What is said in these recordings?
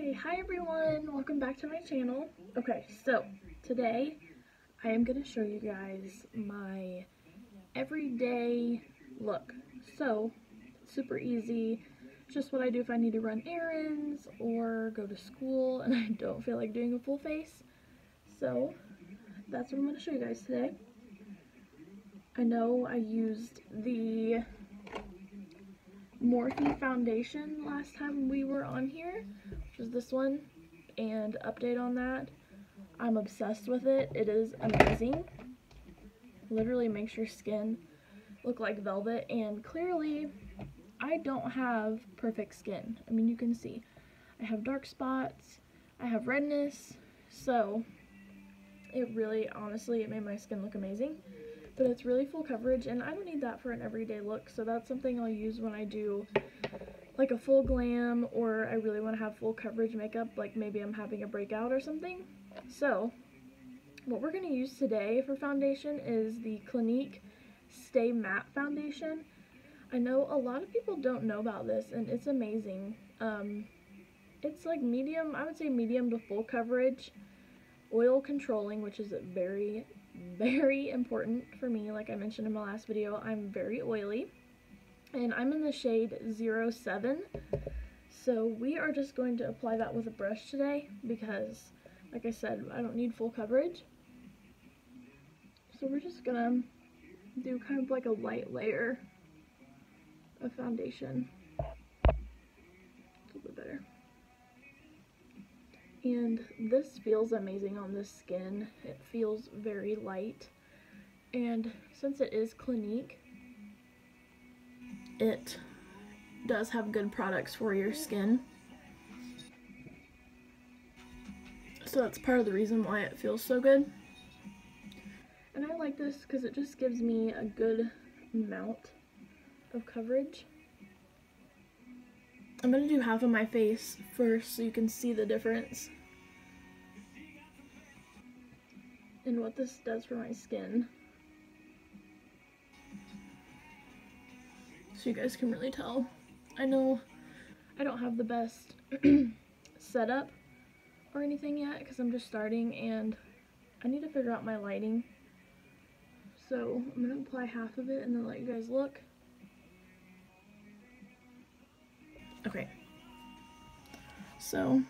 Okay, hi everyone, welcome back to my channel. Okay, so today I am going to show you guys my everyday look. So, super easy, just what I do if I need to run errands or go to school and I don't feel like doing a full face. So, that's what I'm going to show you guys today. I know I used the Morphe foundation last time we were on here, which is this one, and update on that. I'm obsessed with it. It is amazing. Literally makes your skin look like velvet, and clearly I don't have perfect skin. I mean, you can see I have dark spots, I have redness, so it really, honestly, it made my skin look amazing. But it's really full coverage, and I don't need that for an everyday look, so that's something I'll use when I do like a full glam, or I really want to have full coverage makeup, like maybe I'm having a breakout or something. So what we're going to use today for foundation is the Clinique Stay Matte Foundation. I know a lot of people don't know about this, and it's amazing. It's like medium, I would say medium to full coverage, oil controlling, which is very important for me. Like I mentioned in my last video, I'm very oily, and I'm in the shade 07, so we are just going to apply that with a brush today because, like I said, I don't need full coverage. So we're just gonna do kind of like a light layer of foundation. A little bit better. And this feels amazing on the skin. It feels very light, and since it is Clinique, it does have good products for your skin, so that's part of the reason why it feels so good. And I like this because it just gives me a good amount of coverage. I'm going to do half of my face first so you can see the difference and what this does for my skin, so you guys can really tell. I know I don't have the best setup or anything yet because I'm just starting and I need to figure out my lighting. So I'm going to apply half of it and then let you guys look. Okay, so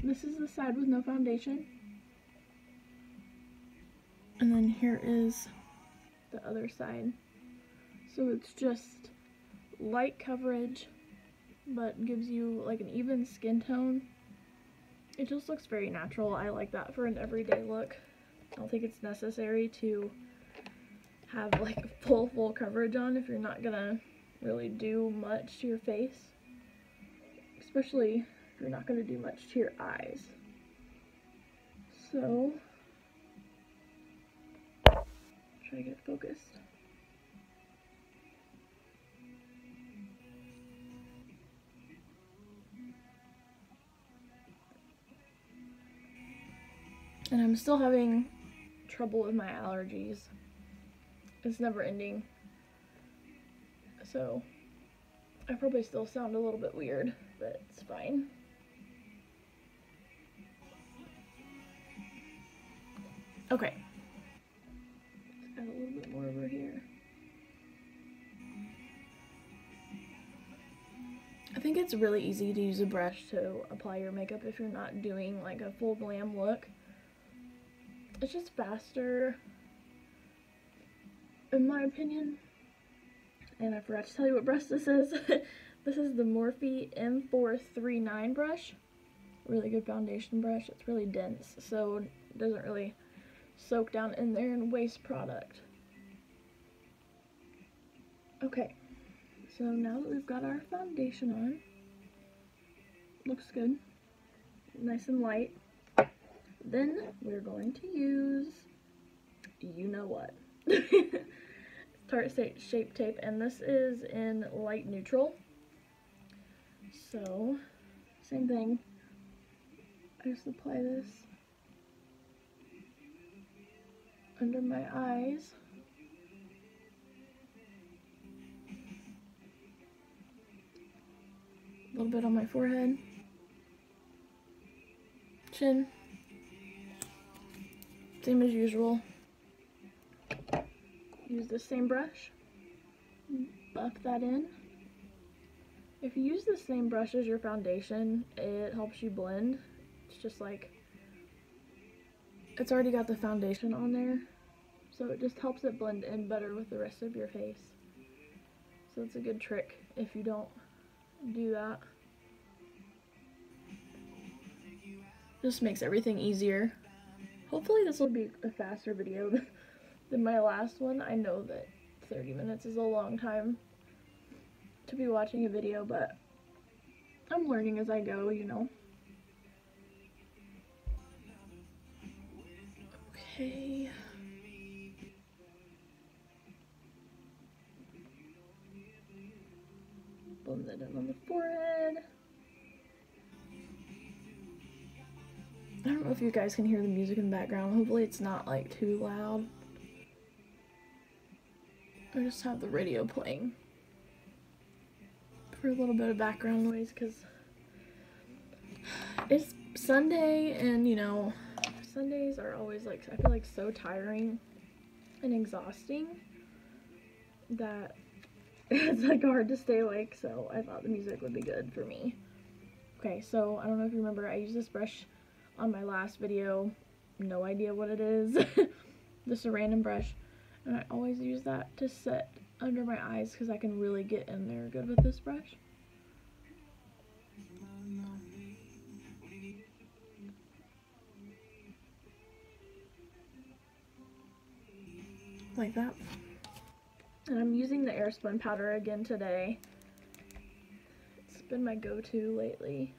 this is the side with no foundation, and then here is the other side. So it's just light coverage but gives you like an even skin tone. It just looks very natural. I like that for an everyday look. I don't think it's necessary to have like full coverage on if you're not gonna really do much to your face, especially if you're not gonna do much to your eyes. So try to get focused. And I'm still having trouble with my allergies. It's never ending. So I probably still sound a little bit weird, but it's fine. Okay. Let's add a little bit more over here. I think it's really easy to use a brush to apply your makeup if you're not doing like a full glam look. It's just faster, in my opinion. And I forgot to tell you what brush this is. This is the Morphe M439 brush. Really good foundation brush. It's really dense, so it doesn't really soak down in there and waste product. Okay, so now that we've got our foundation on, looks good, nice and light. Then we're going to use, you know what, Tarte Shape Tape, and this is in light neutral. So, same thing, I just apply this under my eyes. A little bit on my forehead. collection. Same as usual. Use the same brush. Buff that in. If you use the same brush as your foundation, it helps you blend. It's just like, it's already got the foundation on there, so it just helps it blend in better with the rest of your face. So it's a good trick if you don't do that. Just makes everything easier. Hopefully this will be a faster video than my last one. I know that 30 minutes is a long time to be watching a video, but I'm learning as I go, you know. Okay. Blend that in on the forehead. I don't know if you guys can hear the music in the background. Hopefully it's not like too loud. I just have the radio playing for a little bit of background noise because it's Sunday, and you know, Sundays are always like, I feel like so tiring and exhausting that it's like hard to stay awake, so I thought the music would be good for me. Okay, so I don't know if you remember, I used this brush on my last video. No idea what it is. Just a random brush. And I always use that to set under my eyes because I can really get in there good with this brush. Like that. And I'm using the Airspun Powder again today. It's been my go-to lately.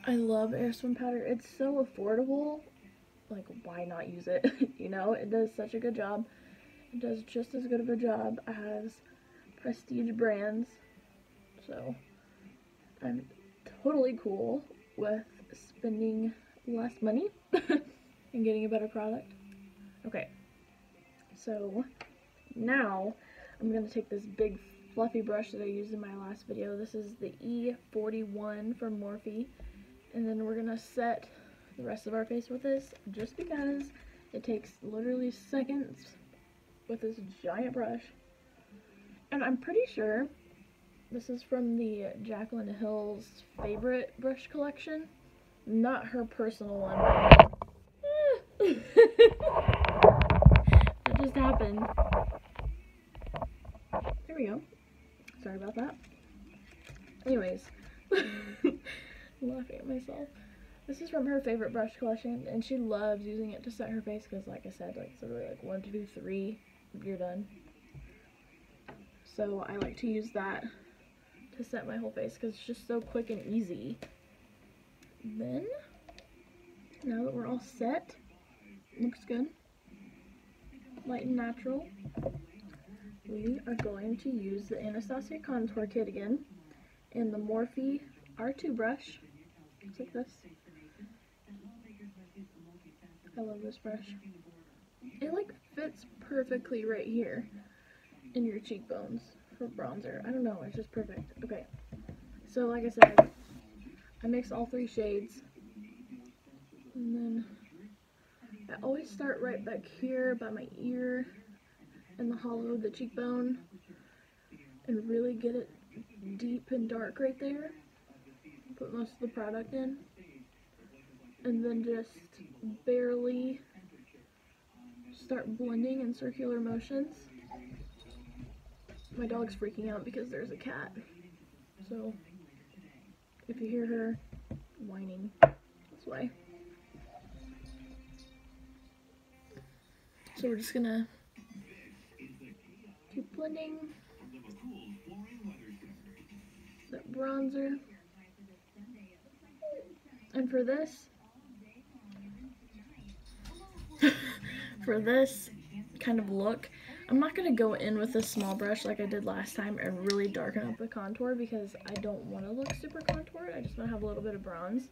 I love Airspun Powder. It's so affordable. Like, why not use it? You know, it does such a good job. It does just as good of a job as prestige brands. So, I'm totally cool with spending less money and getting a better product. Okay, so now I'm going to take this big fluffy brush that I used in my last video. This is the E41 from Morphe. And then we're going to set the rest of our face with this, just because it takes literally seconds with this giant brush. And I'm pretty sure this is from the Jaclyn Hill's favorite brush collection. Not her personal one. That just happened. There we go. Sorry about that. Anyways. I'm laughing at myself. This is from her favorite brush collection, and she loves using it to set her face because, like I said, like, it's literally like 1, 2, 3, you're done. So I like to use that to set my whole face because it's just so quick and easy. Then, now that we're all set, looks good, light and natural, we are going to use the Anastasia contour kit again and the Morphe R2 brush. Looks like this. I love this brush. It like fits perfectly right here in your cheekbones for bronzer. I don't know, it's just perfect. Okay, so like I said, I mix all 3 shades, and then I always start right back here by my ear and the hollow of the cheekbone and really get it deep and dark right there. Put most of the product in, and then just barely start blending in circular motions. My dog's freaking out because there's a cat, so if you hear her whining, that's why. So we're just gonna keep blending that bronzer. And for this, kind of look, I'm not going to go in with a small brush like I did last time and really darken up the contour because I don't want to look super contoured. I just want to have a little bit of bronze.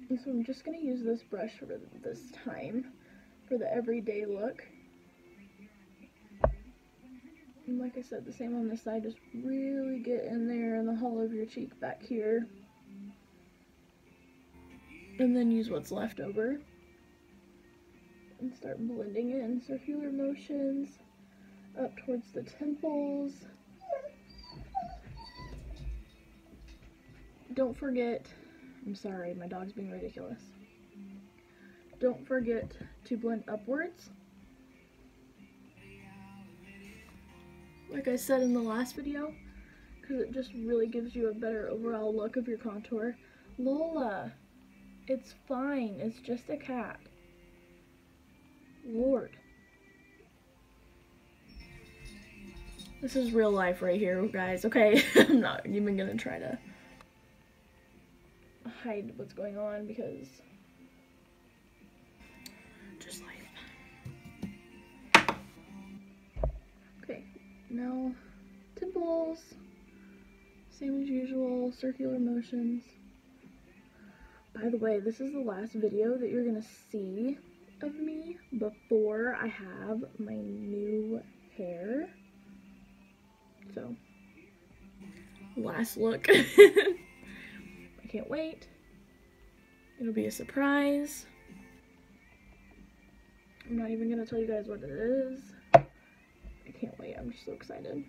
And so I'm just going to use this brush for this time for the everyday look. And like I said, the same on this side, just really get in there in the hollow of your cheek back here. And then use what's left over and start blending in circular motions up towards the temples. Don't forget, I'm sorry, my dog's being ridiculous. Don't forget to blend upwards. Like I said in the last video, because it just really gives you a better overall look of your contour. Lola, it's fine, it's just a cat. Lord. This is real life right here, guys, okay? I'm not even gonna try to hide what's going on because just life. Okay, now temples, same as usual, circular motions. By the way, this is the last video that you're gonna see of me before I have my new hair. So, last look. I can't wait. It'll be a surprise. I'm not even gonna tell you guys what it is. I can't wait, I'm just so excited.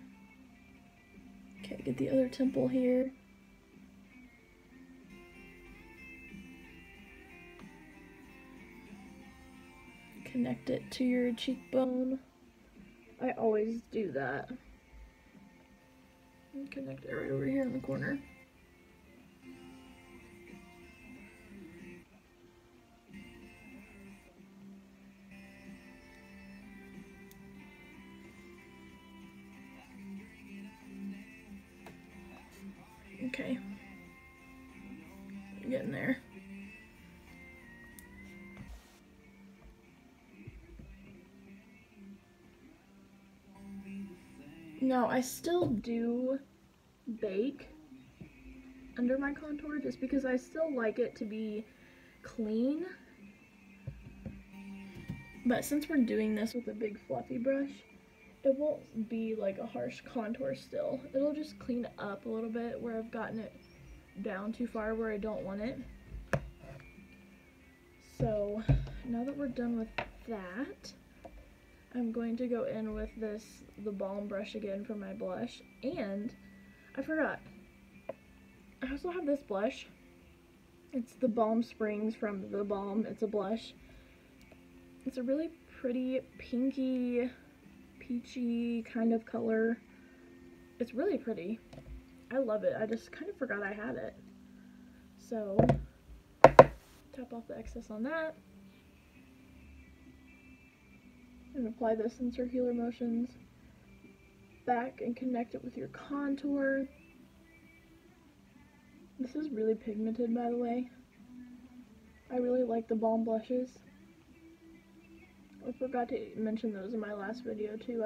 Okay, get the other temple here. Connect it to your cheekbone. I always do that. And connect it right over here in the corner. Okay. We're getting there. Now, I still do bake under my contour just because I still like it to be clean. But since we're doing this with a big fluffy brush, it won't be like a harsh contour still. It'll just clean up a little bit where I've gotten it down too far where I don't want it. So now that we're done with that, I'm going to go in with the Balm brush again for my blush. And I forgot, I also have this blush. It's the Balm Springs from the Balm. It's a blush. It's a really pretty pinky, peachy kind of color. It's really pretty. I love it. I just kind of forgot I had it. So, tap off the excess on that. And apply this in circular motions. Back and connect it with your contour. This is really pigmented, by the way. I really like the Balm blushes. I forgot to mention those in my last video too.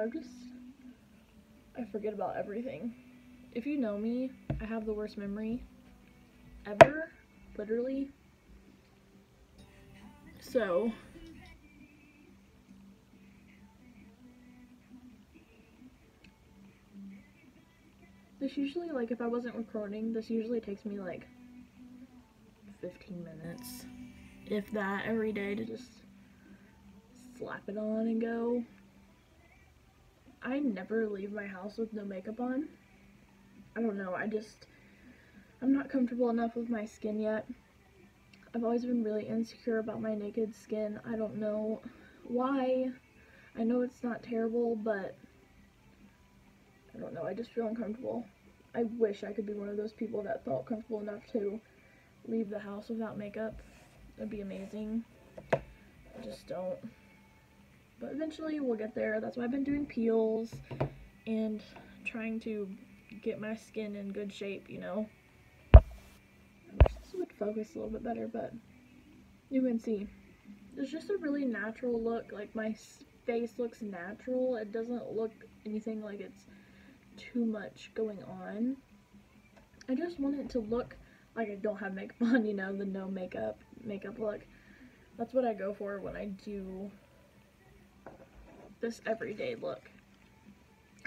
I forget about everything. If you know me, I have the worst memory ever, literally. So, this usually, like, if I wasn't recording, this usually takes me like 15 minutes, if that, every day to just slap it on and go. I never leave my house with no makeup on. I don't know, I'm not comfortable enough with my skin yet. I've always been really insecure about my naked skin. I don't know why. I know it's not terrible, but I don't know, I just feel uncomfortable. I wish I could be one of those people that felt comfortable enough to leave the house without makeup. That'd be amazing. I just don't. But eventually we'll get there. That's why I've been doing peels and trying to get my skin in good shape, you know. I wish this would focus a little bit better, but you can see. It's just a really natural look. Like, my face looks natural. It doesn't look anything like it's too much going on. I just want it to look like I don't have makeup on, you know, the no makeup look. That's what I go for when I do this everyday look.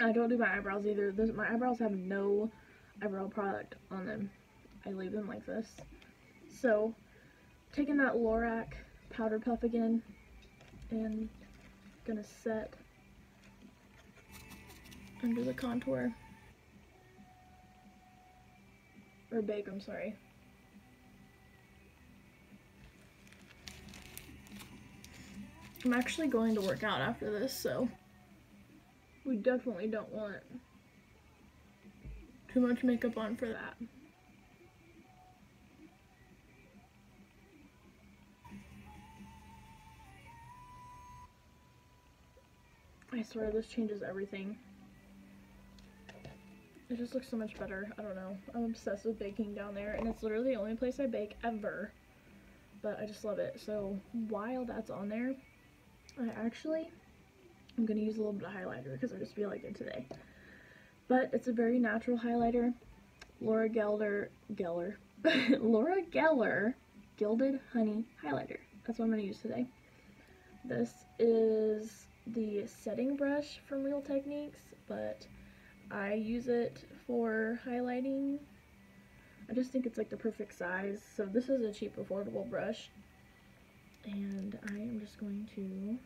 I don't do my eyebrows either. My eyebrows have no eyebrow product on them. I leave them like this. So taking that Lorac powder puff again and gonna set under the contour. Or bake, I'm sorry. I'm actually going to work out after this, so we definitely don't want too much makeup on for that. I swear this changes everything. It just looks so much better. I don't know. I'm obsessed with baking down there, and it's literally the only place I bake ever. But I just love it. So while that's on there, I'm going to use a little bit of highlighter because I just feel like it today. But it's a very natural highlighter. Laura Geller Gilded Honey Highlighter. That's what I'm going to use today. This is the setting brush from Real Techniques, but I use it for highlighting. I just think it's like the perfect size. So this is a cheap, affordable brush. And I am just going to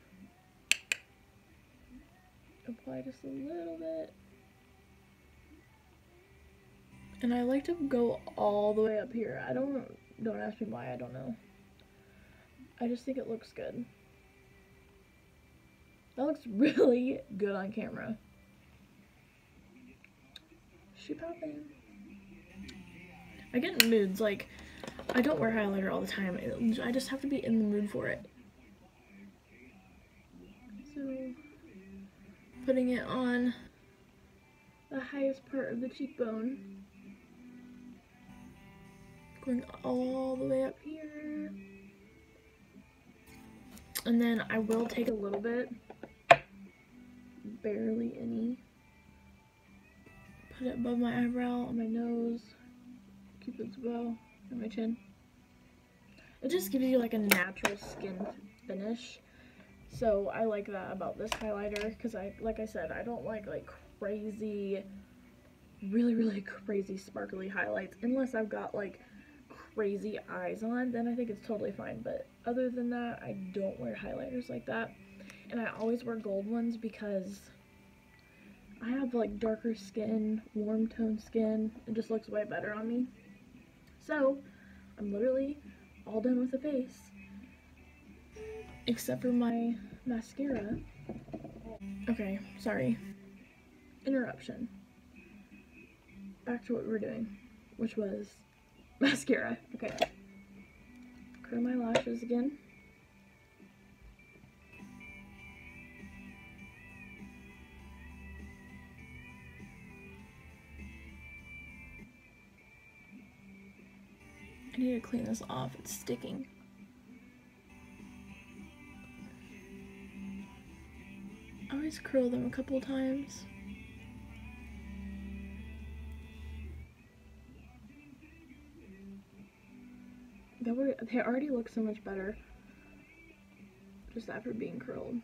apply just a little bit. And I like to go all the way up here. Don't ask me why, I don't know. I just think it looks good. That looks really good on camera. She popping. I get in moods, like, I don't wear highlighter all the time. I just have to be in the mood for it. So, putting it on the highest part of the cheekbone. Going all the way up here. And then I will take a little bit, barely any. Put it above my eyebrow, on my nose, Cupid's bow, and my chin. It just gives you like a natural skin finish. So I like that about this highlighter because like I said, I don't like crazy, really crazy sparkly highlights unless I've got like crazy eyes on, then I think it's totally fine. But other than that, I don't wear highlighters like that. And I always wear gold ones because I have like darker skin, warm toned skin. It just looks way better on me. So I'm literally all done with the face except for my mascara. Okay, sorry. Interruption. Back to what we were doing, which was mascara. Okay. Curl my lashes again. I need to clean this off, it's sticking. I always curl them a couple times. They already look so much better just after being curled.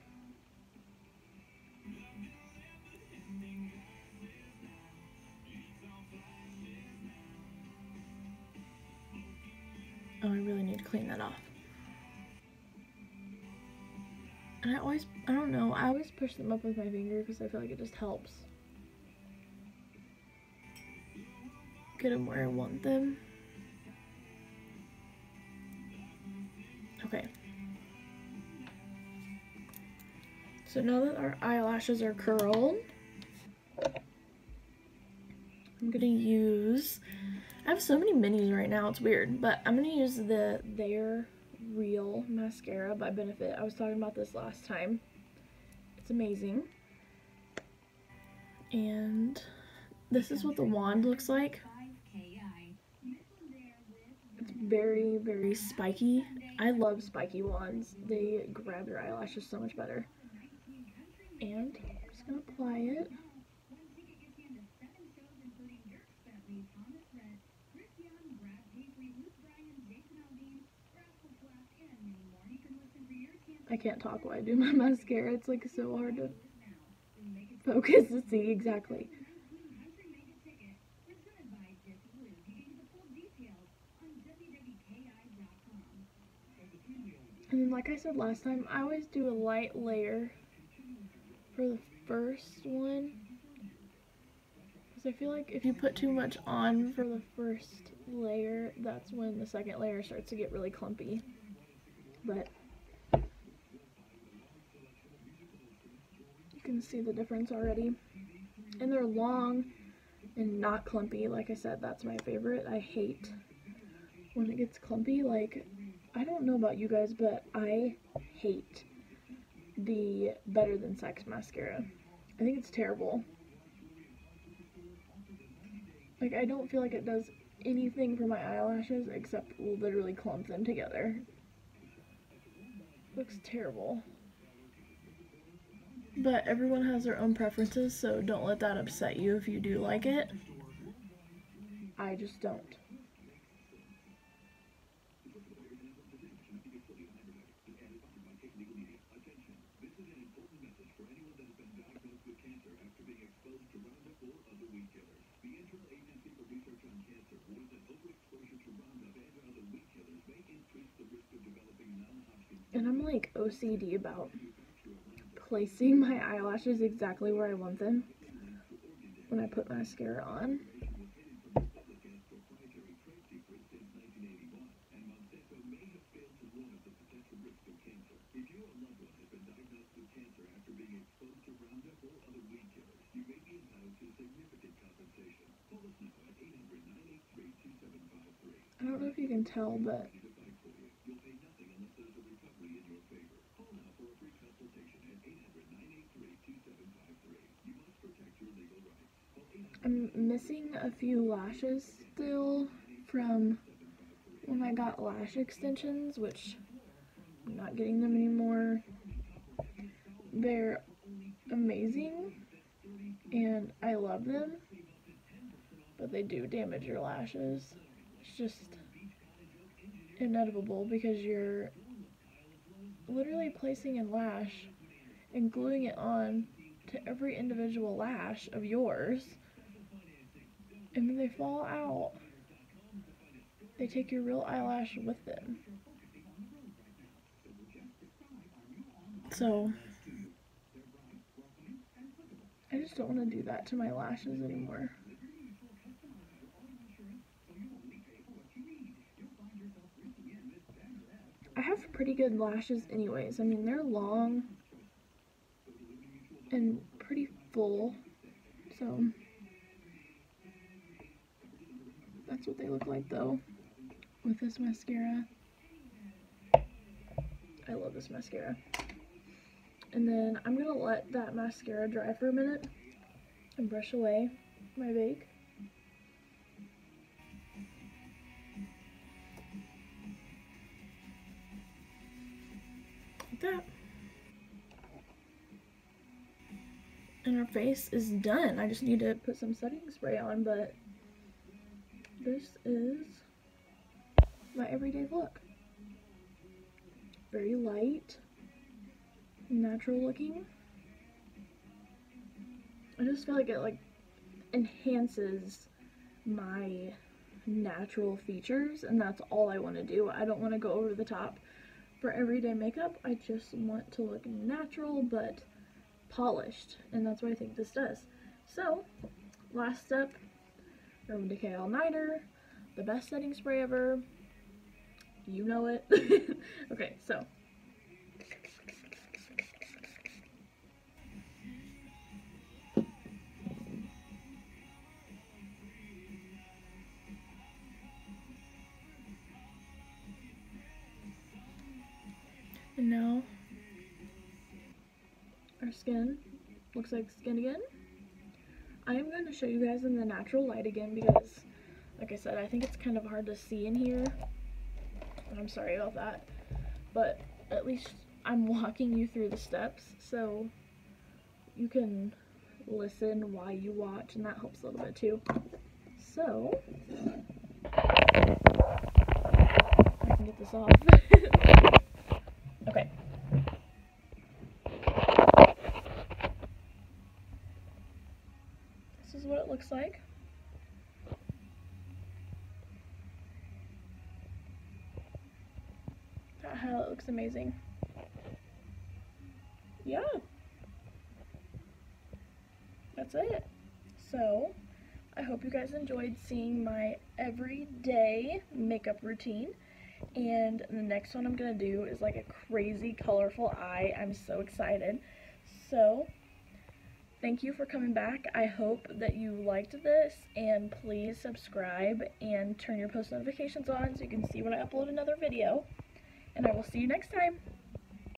Oh, I really need to clean that off. And I don't know, I always push them up with my finger because I feel like it just helps get them where I want them. Okay. So now that our eyelashes are curled, I'm gonna use, I have so many minis right now, it's weird, but I'm gonna use the They're Real mascara by Benefit. I was talking about this last time. It's amazing. And this is what the wand looks like. It's very spiky. I love spiky wands. They grab your eyelashes so much better. And I'm just gonna apply it. I can't talk while I do my mascara. It's like so hard to focus to see exactly. And like I said last time, I always do a light layer for the first one, because I feel like if you put too much on for the first layer, that's when the second layer starts to get really clumpy. But you can see the difference already. And they're long and not clumpy. Like I said, that's my favorite. I hate when it gets clumpy. Like, I don't know about you guys, but I hate the Better Than Sex mascara. I think it's terrible. Like, I don't feel like it does anything for my eyelashes except literally clump them together. Looks terrible. But everyone has their own preferences, so don't let that upset you if you do like it. I just don't. And I'm like OCD about placing my eyelashes exactly where I want them when I put mascara on. I don't know if you can tell, but I'm missing a few lashes still from when I got lash extensions, which I'm not getting them anymore. They're amazing and I love them, but they do damage your lashes. It's just inevitable because you're literally placing a lash and gluing it on to every individual lash of yours, and then they fall out. They take your real eyelash with them. So I just don't want to do that to my lashes anymore. I have pretty good lashes anyways. I mean, they're long and pretty full, so that's what they look like though with this mascara. I love this mascara. And then I'm gonna let that mascara dry for a minute and brush away my bake. Like that. And our face is done. I just need to put some setting spray on, but this is my everyday look. Very light, natural looking. I just feel like it like enhances my natural features, and that's all I want to do. I don't want to go over the top for everyday makeup. I just want to look natural but polished, and that's what I think this does. So, last step, Urban Decay All Nighter, the best setting spray ever. You know it. Okay, so and now our skin looks like skin again. I am going to show you guys in the natural light again because, like I said, I think it's kind of hard to see in here. And I'm sorry about that. But at least I'm walking you through the steps so you can listen while you watch, and that helps a little bit too. So, I can get this off. Okay. This is what it looks like. That how it looks amazing. Yeah. That's it. So, I hope you guys enjoyed seeing my everyday makeup routine. And the next one I'm going to do is like a crazy colorful eye. I'm so excited. So, thank you for coming back. I hope that you liked this, and please subscribe and turn your post notifications on so you can see when I upload another video. And I will see you next time.